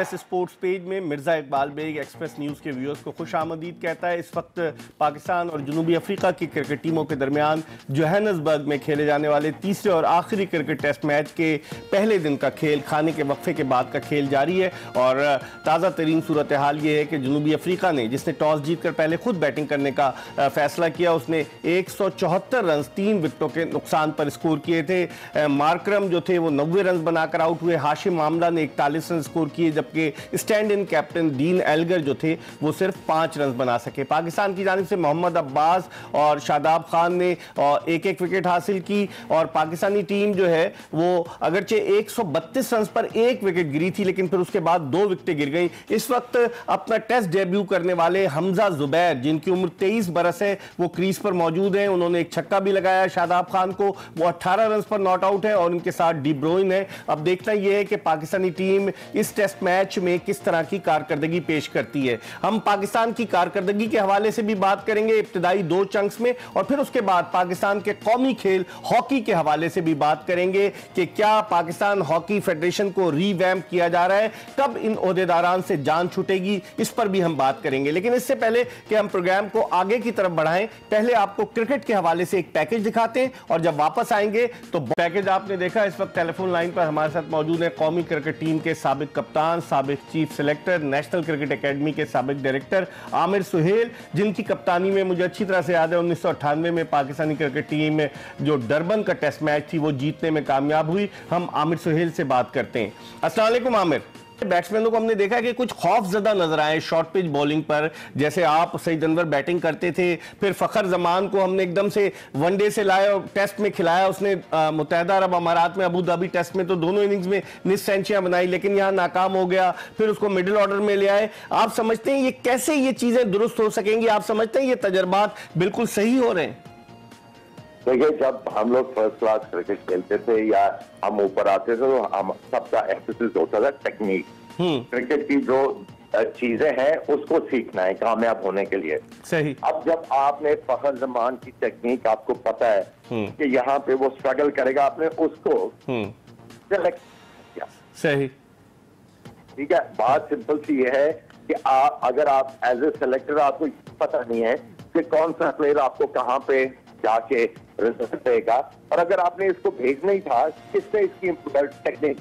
Express sports page में Mirza Iqbal Baig Express news के व्यूअर्स को खुश आमदीद कहता है। इस वक्त पाकिस्तान और जनूबी अफ्रीका की क्रिकेट टीमों के दरमियान जोहान्सबर्ग में खेले जाने वाले तीसरे और आखिरी क्रिकेट टेस्ट मैच के पहले दिन का खेल, खाने के वक्फे के बाद का खेल जारी है। और ताज़ा तरीन सूरत हाल ये है कि जनूबी अफ्रीका ने, जिसने टॉस जीत कर पहले खुद बैटिंग करने का फैसला किया, उसने 174 रन 3 विकेटों के नुकसान पर स्कोर किए थे। मार्करम जो थे वो 90 रन बनाकर आउट हुए। हाशिम मामला ने 41 रन स्कोर किए, जबकि stand in captain Deen Elgar जो थे वो सिर्फ 5 रन बना सके। पाकिस्तान की जानिब से मोहम्मद अब्बास और शादाब खान ने एक एक विकेट हासिल की और पाकिस्तानी टीम जो है वो अगरचे 132 रन पर एक विकेट गिरी थी, लेकिन फिर उसके बाद 2 विकेटें गिर गई। इस वक्त अपना टेस्ट डेब्यू करने वाले हमजा जुबैर, जिनकी उम्र 23 बरस है, वो क्रीज पर मौजूद हैं। उन्होंने एक छक्का भी लगाया शादाब खान को, वो 18 रन पर नॉट आउट है और उनके साथ डी ब्रुइन है। अब देखना यह है कि पाकिस्तानी टीम इस टेस्ट मैच में किस तरह की कारकर्दगी पेश करती है। हम पाकिस्तान की कारकर्दगी के हवाले से भी बात करेंगे इब्तिदाई 2 चंक्स में, और फिर उसके बाद पाकिस्तान के कौमी खेल हॉकी के हवाले से भी बात करेंगे कि क्या पाकिस्तान हॉकी फेडरेशन को रीवैम्प किया जा रहा है, कब इन ओहदेदारान से जान छूटेगी, इस पर भी हम बात करेंगे। लेकिन इससे पहले कि हम प्रोग्राम को आगे की तरफ बढ़ाएं, पहले आपको क्रिकेट के हवाले से एक पैकेज दिखाते हैं और जब वापस आएंगे तो पैकेज आपने देखा। इस वक्त टेलीफोन लाइन पर हमारे साथ मौजूद है कौमी क्रिकेट टीम के साबिक कप्तान, साबिक chief selector, national cricket academy के साबिक डायरेक्टर आमिर सुहेल, जिनकी कप्तानी में मुझे अच्छी तरह से याद है 1998 में पाकिस्तानी क्रिकेट टीम में जो डरबन का टेस्ट मैच थी वो जीतने में कामयाब हुई। हम आमिर सुहेल से बात करते हैं। अस्सलाम वालेकुम आमिर। बैट्समैनों को हमने देखा कि कुछ खौफजदा नजर आए शॉर्ट पिच बॉलिंग पर, जैसे आप सईद अनवर बैटिंग करते थे, फिर फखर जमान को हमने एकदम से वनडे से लाया और टेस्ट में खिलाया। उसने मुत्तहदा अरब अमारात में अबू धाबी टेस्ट में तो दोनों इनिंग्स में निस सेंचुरियां बनाई, लेकिन यहाँ नाकाम हो गया। फिर उसको मिडिल ऑर्डर में ले आए। आप समझते हैं ये कैसे ये चीजें दुरुस्त हो सकेंगी? आप समझते हैं ये तजर्बात बिल्कुल सही हो रहे हैं? देखिए, जब हम लोग फर्स्ट क्लास क्रिकेट खेलते थे या हम ऊपर आते थे तो हम सबका एम्फेसिस होता था टेक्निक। क्रिकेट की जो चीजें हैं उसको सीखना है कामयाब होने के लिए। सही। अब जब आपने फखर जमान की टेक्निक आपको पता है कि यहाँ पे वो स्ट्रगल करेगा, आपने उसको सेलेक्ट किया। सही। ठीक है, बात सिंपल सी ये है कि अगर आप एज ए सेलेक्टर आपको पता नहीं है कि कौन सा प्लेयर आपको कहाँ पे जाके रिजल्ट देगा, और अगर आपने इसको भेजना ही था किसने इसकी टेक्निक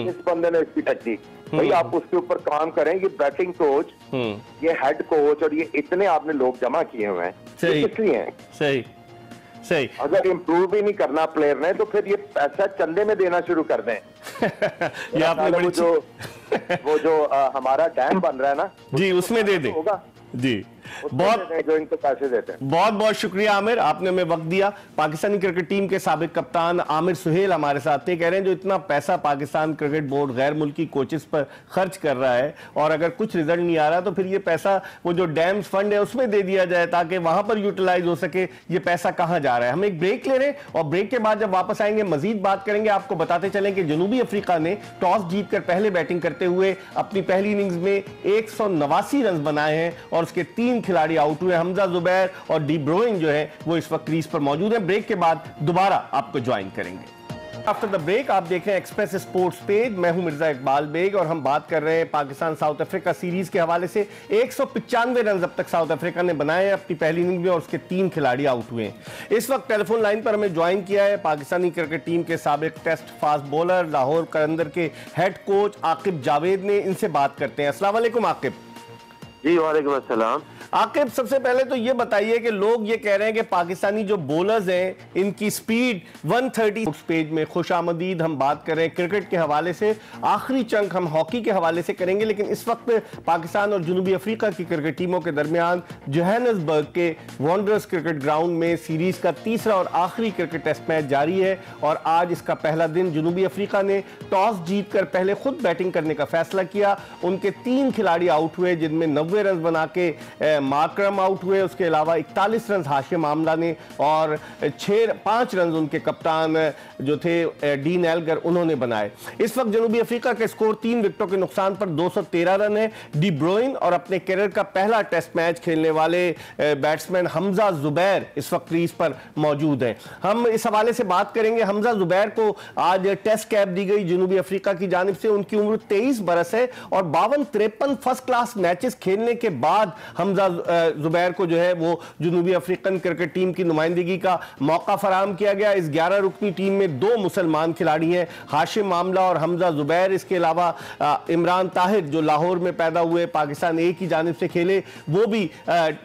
इस बंदे ने इसकी टेक्निक, भाई आप उसके ऊपर काम करें। ये बैटिंग कोच, ये हेड कोच और ये इतने आपने लोग जमा किए हुए हैं, इसलिए हैं। सही सही। अगर इम्प्रूव भी नहीं करना प्लेयर ने तो फिर ये पैसा चंदे में देना शुरू कर दें। ये आपने बड़ी वो जो हमारा डैम बन रहा है ना जी, उसमें दे दे होगा जी। बहुत जो इनको पैसे देते हैं। बहुत बहुत शुक्रिया आमिर, आपने हमें वक्त दिया। पाकिस्तानी क्रिकेट टीम के साबिक कप्तान आमिर सुहेल हमारे साथ थे। कह रहे हैं जो इतना पैसा पाकिस्तान क्रिकेट बोर्ड गैर मुल्की कोचेस पर खर्च कर रहा है और अगर कुछ रिजल्ट नहीं आ रहा तो फिर ये पैसा वो जो डैम्स फंड है उसमें दे दिया जाए ताकि वहां पर यूटिलाइज हो सके। ये पैसा कहां जा रहा है? हम एक ब्रेक ले रहे हैं और ब्रेक के बाद जब वापस आएंगे मजीद बात करेंगे। आपको बताते चलें कि जनूबी अफ्रीका ने टॉस जीतकर पहले बैटिंग करते हुए अपनी पहली इनिंग्स में 189 रन बनाए हैं और उसके 3 खिलाड़ी आउट हुए। हमजा जुबैर और डी ब्रुइन जो है वो इस वक्त क्रीज पर मौजूद है। ब्रेक के बाद दोबारा आपको ज्वाइन करेंगे। आफ्टर द ब्रेक आप देख रहे हैं एक्सप्रेस स्पोर्ट्स पेज। मैं हूं मिर्जा इकबाल बेग और हम बात कर रहे हैं पाकिस्तान साउथ अफ्रीका सीरीज के हवाले से। 195 रन अब तक साउथ अफ्रीका ने बनाए अपनी पहली इनिंग में और उसके 3 खिलाड़ी आउट हुए हैं। इस वक्त टेलीफोन लाइन पर हमें ज्वाइन किया है पाकिस्तानी क्रिकेट टीम के साबिक टेस्ट फास्ट बॉलर, लाहौर कलंदर के हेड कोच आकिब जावेद ने। इनसे बात करते हैं। अस्सलाम वालेकुम आकिब। जी वालेकुम अस्सलाम। आकिब, सबसे पहले तो ये बताइए कि लोग ये कह रहे हैं कि पाकिस्तानी जो बॉलर्स हैं इनकी स्पीड 130 पेज में खुश आमदीद। हम बात कर रहे हैं क्रिकेट के हवाले से। आखिरी चंक हम हॉकी के हवाले से करेंगे, लेकिन इस वक्त पाकिस्तान और जनूबी अफ्रीका की क्रिकेट टीमों के दरमियान जोहान्सबर्ग के वॉन्डरर्स क्रिकेट ग्राउंड में सीरीज का तीसरा और आखिरी क्रिकेट टेस्ट मैच जारी है और आज इसका पहला दिन। जनूबी अफ्रीका ने टॉस जीतकर पहले खुद बैटिंग करने का फैसला किया। उनके 3 खिलाड़ी आउट हुए जिनमें 90 99 रन बना के मार्करम आउट हुए। उसके अलावा 41 रन हाशिम आमला ने और 5 रन उनके कप्तान जो थे डीन एल्गर उन्होंने बनाए। इस वक्त जनूबी अफ्रीका के स्कोर 3 विकेटों के नुकसान पर 213 रन है। डी ब्रुइन और अपने कैरियर का पहला टेस्ट मैच खेलने वाले बैट्समैन हमजा जुबैर इस वक्त क्रीज पर मौजूद हैं। हम इस हवाले से बात करेंगे। हमजा जुबैर को आज टेस्ट कैप दी गई जनूबी अफ्रीका की जानिब से। उनकी उम्र 23 बरस है और 52-53 फर्स्ट क्लास मैचेस खेलने के बाद हमजा जुबैर को जो है वो जनूबी अफ्रीकन क्रिकेट टीम की नुमाइंदगी का मौका फराहम किया गया। इस 11 रुकनी टीम में 2 मुसलमान खिलाड़ी हैं, हाशिम आमला और हमजा जुबैर। इसके अलावा इमरान ताहिर जो लाहौर में पैदा हुए, पाकिस्तान ए की जानिब से खेले, वो भी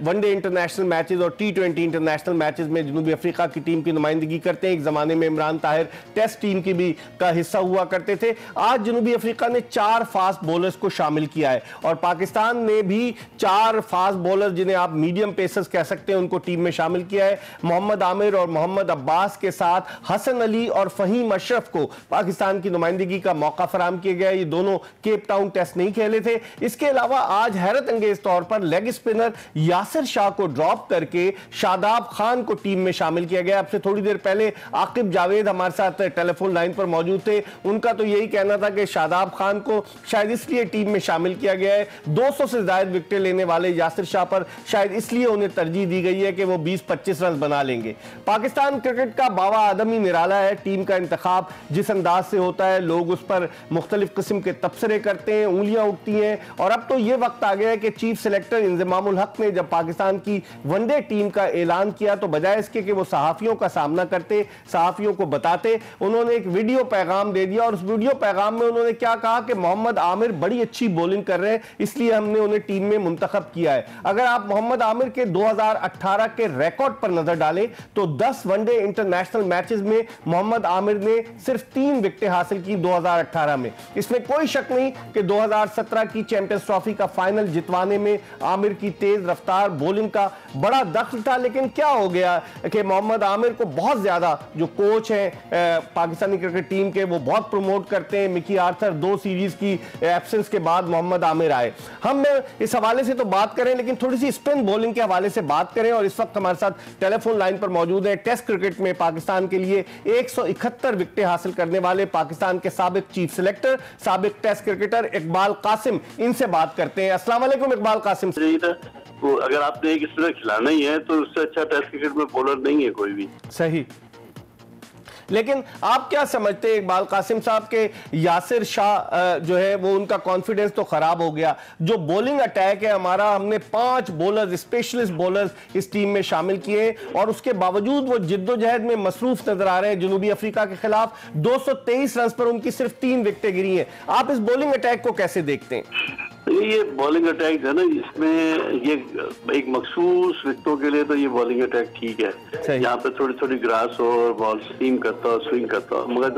वनडे इंटरनेशनल मैचेस और T20 इंटरनेशनल मैचेस में जनूबी अफ्रीका की टीम की नुमाइंदगी करते हैं। एक जमाने में इमरान ताहिर टेस्ट टीम की भी का हिस्सा हुआ करते थे। आज जनूबी अफ्रीका ने 4 फास्ट बॉलर्स को शामिल किया है और पाकिस्तान ने भी 4 फास्ट बॉलर जिन्हें आप मीडियम पेसर्स कह सकते हैं उनको टीम में शामिल किया है। मोहम्मद आमिर और मोहम्मद अब्बास के साथ हसन अली और फहीम अशरफ को पाकिस्तान की नुमाइंदगी का मौका फराहम किया गया। ये दोनों केप टाउन टेस्ट नहीं खेले थे। इसके अलावा आज हैरत अंगेज तौर पर लेग स्पिनर यासिर शाह को ड्रॉप करके शादाब खान को टीम में शामिल किया गया। अब से थोड़ी देर पहले आकिब जावेद हमारे साथ टेलीफोन लाइन पर मौजूद थे। उनका तो यही कहना था कि शादाब खान को शायद इसलिए टीम में शामिल किया गया है, 200 से ज्यादा विकेटें लेने वाले यासिर शाह पर शायद इसलिए उन्हें तरजीह दी गई है कि वो 20-25 रन बना लेंगे। पाकिस्तान क्रिकेट का बाबा आदम ही निराला है। टीम का इंतखाब जिस अंदाज से होता है, लोग उस पर मुख्तलिफ किस्म के तबसरे करते हैं, उंगलियां उठती हैं। और अब तो यह वक्त आ गया है कि चीफ सिलेक्टर इंजमामुल हक ने जब पाकिस्तान की वनडे टीम का ऐलान किया तो बजाय इसके कि वो सहाफियों का सामना करते, सहाफियों को बताते, उन्होंने एक वीडियो पैगाम दे दिया। और उस वीडियो पैगाम में उन्होंने क्या कहा कि मोहम्मद आमिर बड़ी अच्छी बॉलिंग कर रहे हैं, इसलिए हमने उन्हें टीम में मुंतखब किया है। अगर आप मोहम्मद आमिर के 2018 के रिकॉर्ड पर नजर डालें तो 10 वनडे इंटरनेशनल मैचेस में मोहम्मद आमिर ने सिर्फ 3 विकेटें हासिल की 2018 में। इसमें कोई शक नहीं कि 2017 की चैंपियंस ट्रॉफी का फाइनल जितवाने में आमिर की तेज रफ्तार बॉलिंग का बड़ा दखल था। लेकिन क्या हो गया कि मोहम्मद आमिर को बहुत ज्यादा जो कोच हैं पाकिस्तानी क्रिकेट टीम के वो बहुत प्रमोट करते हैं। मिकी आर्थर 2 सीरीज की एब्सेंस के बाद मोहम्मद आमिर आए। हम इस हवाले से तो बात करें लेकिन थोड़ी सी स्पिन बॉलिंग के हवाले से बात करें। और इस वक्त हमारे साथ टेलीफोन लाइन पर मौजूद है टेस्ट क्रिकेट में पाकिस्तान के लिए 171 विकेटें हासिल करने वाले पाकिस्तान के साबिक चीफ सिलेक्टर, साबिक टेस्ट क्रिकेटर इकबाल कासिम। इनसे बात करते हैं। अस्सलाम वालेकुम इकबाल कासिम। वो अगर आपने एक स्पिनर खिलाना ही है तो उससे अच्छा टेस्ट क्रिकेट में बॉलर नहीं है कोई भी। सही। लेकिन आप क्या समझते हैं इकबाल कासिम साहब के यासिर शाह जो है वो उनका कॉन्फिडेंस तो खराब हो गया। जो बॉलिंग अटैक है हमारा, हमने 5 बॉलर्स, स्पेशलिस्ट बॉलर्स इस टीम में शामिल किए और उसके बावजूद वो जिद्दोजहद में मसरूफ नजर आ रहे हैं। जनूबी अफ्रीका के खिलाफ 223 रन पर उनकी सिर्फ 3 विकेटें गिरी हैं। आप इस बॉलिंग अटैक को कैसे देखते हैं? ये बॉलिंग अटैक है ना, इसमें ये एक मखसूस विकेटों के लिए तो ये बॉलिंग अटैक ठीक है। यहाँ पे थोड़ी थोड़ी ग्रास हो और बॉल स्टीम करता हो, स्विंग करता हो, मगर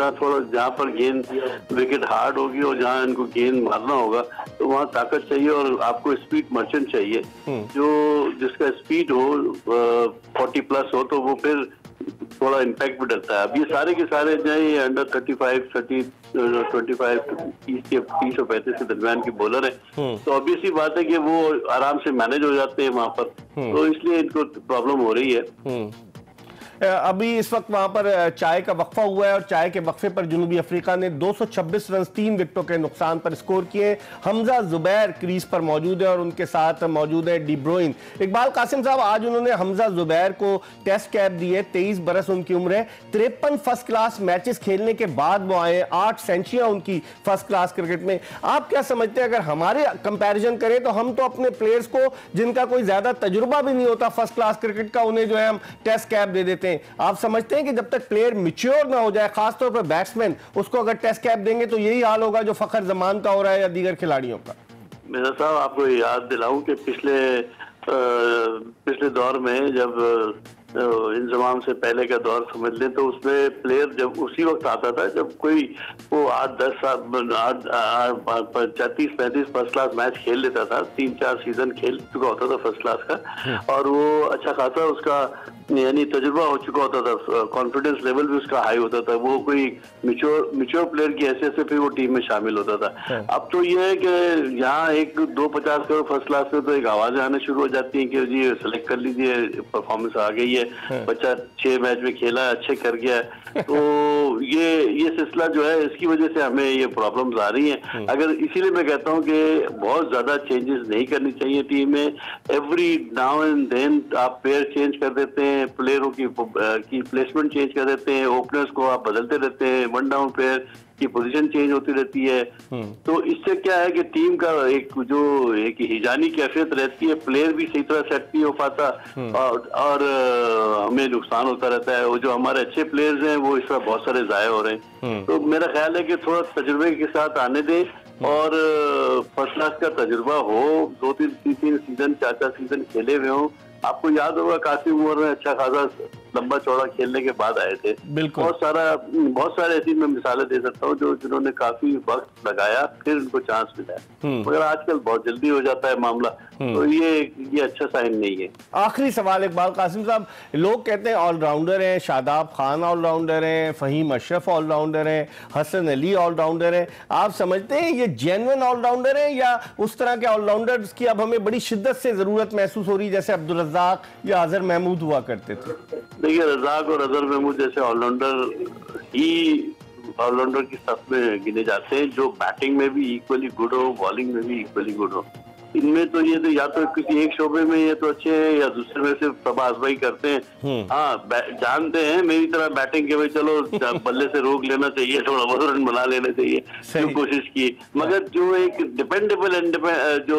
जहाँ पर गेंद विकेट हार्ड होगी और जहाँ इनको गेंद मारना होगा तो वहाँ ताकत चाहिए और आपको स्पीड मर्चेंट चाहिए जो जिसका स्पीड हो 40+ हो तो वो फिर थोड़ा इम्पैक्ट भी डलता है। अब ये सारे के सारे जो है ये अंडर 35, 30, 25, 30 और 35 के दरमियान की बॉलर है तो ऑब्वियसली बात है कि वो आराम से मैनेज हो जाते हैं वहां पर, तो इसलिए इनको प्रॉब्लम हो रही है। अभी इस वक्त वहां पर चाय का वक्फा हुआ है और चाय के वक्फे पर जनूबी अफ्रीका ने 226 रन 3 विकेटों के नुकसान पर स्कोर किए। हमजा जुबैर क्रीज पर मौजूद है और उनके साथ मौजूद है डी ब्रुइन। इकबाल कासिम साहब, आज उन्होंने हमजा जुबैर को टेस्ट कैप दी है। 23 बरस उनकी उम्र है। 53 फर्स्ट क्लास मैचेस खेलने के बाद वो आए, 8 सेंचुरियां उनकी फर्स्ट क्लास क्रिकेट में। आप क्या समझते हैं, अगर हमारे कंपेरिजन करें तो हम तो अपने प्लेयर्स को जिनका कोई ज्यादा तजुर्बा भी नहीं होता फर्स्ट क्लास क्रिकेट का, उन्हें जो है हम टेस्ट कैप दे देते हैं। आप समझते हैं कि जब तक प्लेयर मैच्योर ना हो जाए, खासतौर पर बैट्समैन, उसको अगर टेस्ट कैप देंगे तो यही हाल होगा जो फखर जमान का हो रहा है या दीगर खिलाड़ियों का? मेरा साहब आपको याद दिलाऊं कि पिछले दौर में जब इंजमाम से पहले का दौर समझ लें तो उसमें प्लेयर जब उसी वक्त आता था जब कोई वो 8-10 साल 34-35 फर्स्ट क्लास मैच खेल लेता था, 3-4 सीजन खेल चुका होता था फर्स्ट क्लास का और वो अच्छा खासा उसका यानी तजुर्बा हो चुका होता था, कॉन्फिडेंस लेवल भी उसका हाई होता था, वो कोई मिच्योर प्लेयर की हैसियत से फिर वो टीम में शामिल होता था। अब तो ये है कि यहाँ एक 250 करोड़ फर्स्ट क्लास में तो एक आवाजें आने शुरू हो जाती हैं कि जी सेलेक्ट कर लीजिए, परफॉर्मेंस आ गई है, बच्चा 6 मैच में खेला, अच्छे कर गया। तो ये सिलसिला जो है, इसकी वजह से हमें ये प्रॉब्लम्स आ रही हैं। अगर इसीलिए मैं कहता हूँ कि बहुत ज्यादा चेंजेस नहीं करनी चाहिए टीम में। एवरी नाउ एंड देन आप प्लेयर चेंज कर देते हैं, प्लेयरों की प्लेसमेंट चेंज कर देते हैं, ओपनर्स को आप बदलते रहते हैं, वन डाउन प्लेयर की पोजीशन चेंज होती रहती है। तो इससे क्या है कि टीम का एक हिजानी कैफियत रहती है, प्लेयर भी सही तरह सेट नहीं हो पाता और हमें नुकसान होता रहता है। वो जो हमारे अच्छे प्लेयर्स हैं वो इस तरह बहुत सारे जाया हो रहे हैं। तो मेरा ख्याल है कि थोड़ा तजुर्बे के साथ आने दें और फर्स्ट क्लास का तजुर्बा हो, 2-3 सीजन 4 सीजन खेले हुए हों। आपको याद होगा कासिम उमर में अच्छा खासा लंबा चौड़ा खेलने के बाद आए थे। बिल्कुल, बहुत सारे ऐसी मैं मिसालें दे सकता हूँ जिन्होंने काफी वक्त लगाया फिर उनको चांस मिला, मगर आजकल बहुत जल्दी हो जाता है मामला। तो ये अच्छा साइन नहीं है। आखिरी सवाल इकबाल कासिम साहब, लोग कहते हैं ऑलराउंडर हैं, शादाब खान ऑलराउंडर हैं, फहीम अशरफ ऑलराउंडर हैं, हसन अली ऑलराउंडर हैं, आप समझते हैं ये जेन्युइन ऑलराउंडर हैं या उस तरह के ऑलराउंडर्स की अब हमें बड़ी शिद्दत से जरूरत महसूस हो रही है जैसे अब्दुल रज़ाक या अजहर महमूद हुआ करते थे? देखिए, रज़ाक और अजहर महमूद जैसे ऑलराउंडर की सफ में गिने जाते हैं जो बैटिंग में भी इक्वली गुड हो, बॉलिंग में भी इक्वली गुड हो। इनमें तो ये तो या तो किसी एक शोबे में ये तो अच्छे हैं या दूसरे में सिर्फ तबाजबाई करते हैं। हाँ, जो हैं मेरी तरह बैटिंग के भाई चलो बल्ले से रोक लेना चाहिए, थोड़ा बहुत रन बना लेना चाहिए, जो कोशिश की, मगर जो एक डिपेंडेबल जो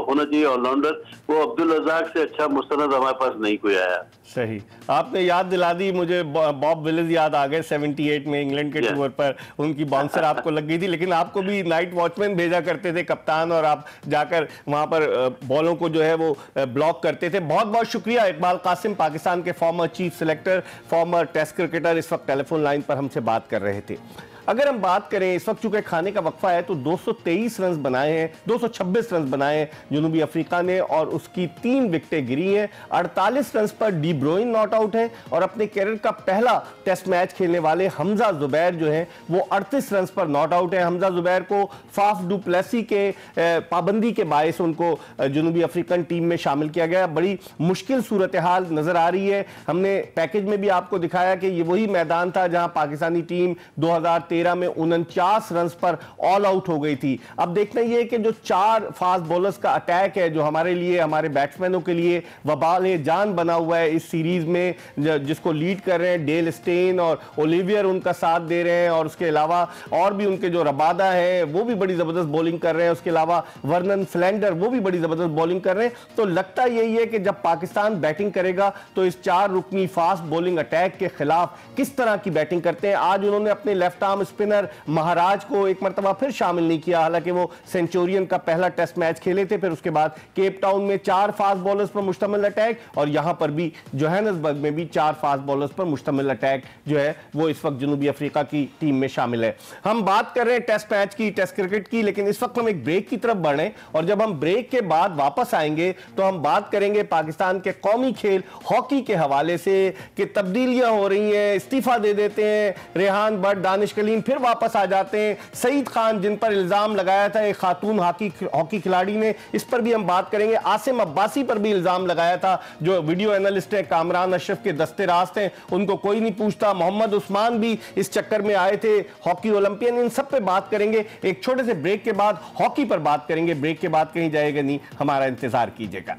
होना चाहिए ऑलराउंडर, वो अब्दुल रज़ाक से अच्छा मुस्तनद हमारे पास नहीं कोई आया। सही, आपने याद दिला दी मुझे, बॉब विलिस याद आ गए 78 में इंग्लैंड के टूर पर, उनकी बाउंसर आपको लग गई थी, लेकिन आपको भी नाइट वॉचमैन भेजा करते थे कप्तान, और आप जाकर वहां पर बॉलों को जो है वो ब्लॉक करते थे। बहुत बहुत शुक्रिया इकबाल कासिम, पाकिस्तान के former chief selector, former test cricketer, इस वक्त टेलीफोन लाइन पर हमसे बात कर रहे थे। अगर हम बात करें इस वक्त चूंकि खाने का वक्फा है तो 223 रन बनाए हैं, 226 रन बनाए हैं जनूबी अफ्रीका ने और उसकी 3 विकेटें गिरी हैं। 48 रन पर डी ब्रोइन नॉट आउट है और अपने कैरियर का पहला टेस्ट मैच खेलने वाले हमजा जुबैर जो है वो 38 रन पर नॉट आउट है। हमजा जुबैर को फाफ डू प्लेसी के पाबंदी के बायस उनको जनूबी अफ्रीकन टीम में शामिल किया गया। बड़ी मुश्किल सूरत हाल नजर आ रही है। हमने पैकेज में भी आपको दिखाया कि ये वही मैदान था जहां पाकिस्तानी टीम 2013 में 49 रन पर ऑल आउट हो गई थी। अब देखना यह है कि जो 4 फास्ट बॉलर्स का अटैक है जो हमारे लिए, हमारे बैट्समैनों के लिए वबाले जान बना हुआ है इस सीरीज में, जिसको लीड कर रहे हैं डेल स्टेन और ओलिवियर उनका साथ दे रहे हैं, और उसके अलावा और भी उनके जो रबादा है वो भी बड़ी जबरदस्त बॉलिंग कर रहे हैं, उसके अलावा वर्नन फ्लैंडर वो भी बड़ी जबरदस्त बॉलिंग कर रहे हैं। तो लगता यही है कि जब पाकिस्तान बैटिंग करेगा तो इस 4 रुकनी फास्ट बॉलिंग अटैक के खिलाफ किस तरह की बैटिंग करते हैं। आज उन्होंने अपने लेफ्ट आर्म स्पिनर महाराज को एक मरतबा फिर शामिल नहीं किया, हालांकि वो सेंचुरियन का पहला टेस्ट मैच खेले थे। फिर उसके बाद केप टाउन में 4 फास्ट बॉलर्स पर मुश्तमिल अटैक, और यहां पर भी जोहानिसबर्ग में भी 4 फास्ट बॉलर्स पर मुश्तमिल अटैक जो है वो इस वक्त जनूबी अफ्रीका की टीम में शामिल है। हम बात कर रहे हैं टेस्ट मैच की, टेस्ट क्रिकेट की, लेकिन इस वक्त हम एक ब्रेक की तरफ बढ़े, और जब हम ब्रेक के बाद वापस आएंगे तो हम बात करेंगे पाकिस्तान के कौमी खेल हॉकी के हवाले से कि तब्दीलियां हो रही हैं, इस्तीफा दे देते हैं रेहान बट, दानिश कलीम फिर वापस आ जाते हैं, सईद खान जिन पर इल्जाम लगाया था एक खातून हॉकी खिलाड़ी ने, इस पर भी हम बात करेंगे। आसिम अब्बासी पर भी इल्जाम लगाया था, जो वीडियो एनालिस्ट है, कामरान अशरफ के दस्ते रास्त हैं, उनको कोई नहीं पूछता। मोहम्मद उस्मान भी इस चक्कर में आए थे, हॉकी ओलंपियन। इन सब पे बात करेंगे एक छोटे से ब्रेक के बाद, हॉकी पर बात करेंगे। ब्रेक के बाद कहीं जाएगा नहीं, हमारा इंतजार कीजिएगा।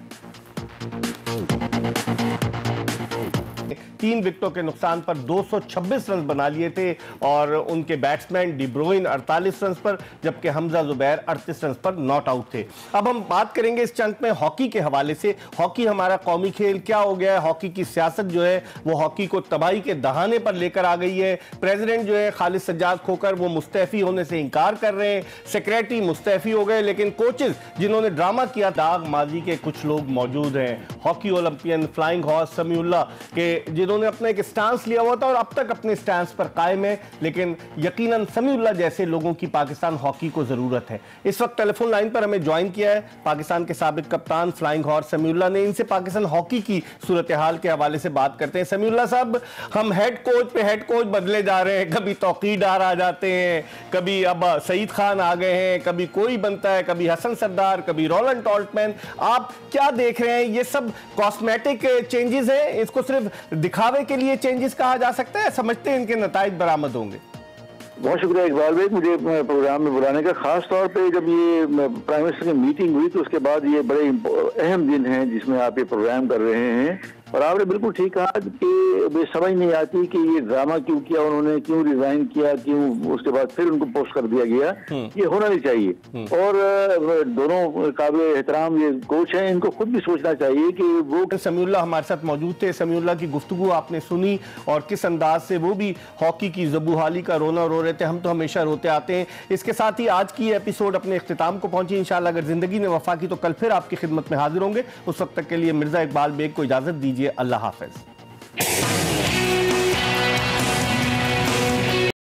3 विकेटों के नुकसान पर 226 रन बना लिए थे, और उनके बैट्समैन डी ब्रोइन 48 रन पर, जबकि हमजा जुबैर 38 रन पर नॉट आउट थे। अब हम बात करेंगे इस चंक में हॉकी के हवाले से। हॉकी हमारा कौमी खेल क्या हो गया है, हॉकी की सियासत जो है वो हॉकी को तबाही के दहाने पर लेकर आ गई है। प्रेसिडेंट जो है खालिद सज्जाद खोकर वो मुस्तैफी होने से इनकार कर रहे हैं, सेक्रेटरी मुस्तैफी हो गए, लेकिन कोचेस जिन्होंने ड्रामा किया दाग माजी के कुछ लोग मौजूद हैं। Hockey Olympian flying horse Samiullah के जिन्होंने अपना एक स्टांस लिया हुआ था और अब तक अपने स्टांस पर कायम है, लेकिन यकीनन समीउल्लाह जैसे लोगों की पाकिस्तान हॉकी को जरूरत है। इस वक्त टेलीफोन लाइन पर हमें ज्वाइन किया है पाकिस्तान के साबिक कप्तान फ्लाइंग हॉर्स समीउल्लाह ने। इनसे पाकिस्तान हॉकी की सूरत हाल के हवाले से बात करते हैं। समीउल्लाह साहब, हम हेड कोच पे हेड कोच बदले जा रहे हैं, कभी तौकीर डार आ जाते हैं, कभी अब सईद खान आ गए हैं, कभी कोई बनता है, कभी हसन सरदार, कभी रोलैंड टॉल्टमैन। आप क्या देख रहे हैं? ये सब कॉस्मेटिक चेंजेस हैं, इसको सिर्फ दिखावे के लिए चेंजेस कहा जा सकता है? समझते हैं इनके नताइज बरामद होंगे? बहुत शुक्रिया इकबाल भाई मुझे प्रोग्राम में बुलाने का। खास तौर पे जब ये प्राइम मिनिस्टर की मीटिंग हुई तो उसके बाद ये बड़े अहम दिन हैं जिसमें आप ये प्रोग्राम कर रहे हैं। और आपने बिल्कुल ठीक कहा कि वे समझ नहीं आती कि ये ड्रामा क्यों किया उन्होंने, क्यों रिजाइन किया, क्यों उसके बाद फिर उनको पोस्ट कर दिया गया। ये होना नहीं चाहिए। और दोनों काबिल एहतराम ये कोच हैं, इनको खुद भी सोचना चाहिए कि वो। समीउल्लाह हमारे साथ मौजूद थे। समीउल्लाह की गुफ्तगू आपने सुनी और किस अंदाज से वो भी हॉकी की ज़बूहाली का रोना रो रहे थे। हम तो हमेशा रोते आते हैं। इसके साथ ही आज की एपिसोड अपने इख्तिताम को पहुंची। इंशाअल्लाह अगर जिंदगी ने वफा की तो कल फिर आपकी खिदमत में हाजिर होंगे। उस वक्त तक के लिए मिर्जा इकबाल बेग को इजाजत दीजिए। अल्लाह हाफिज।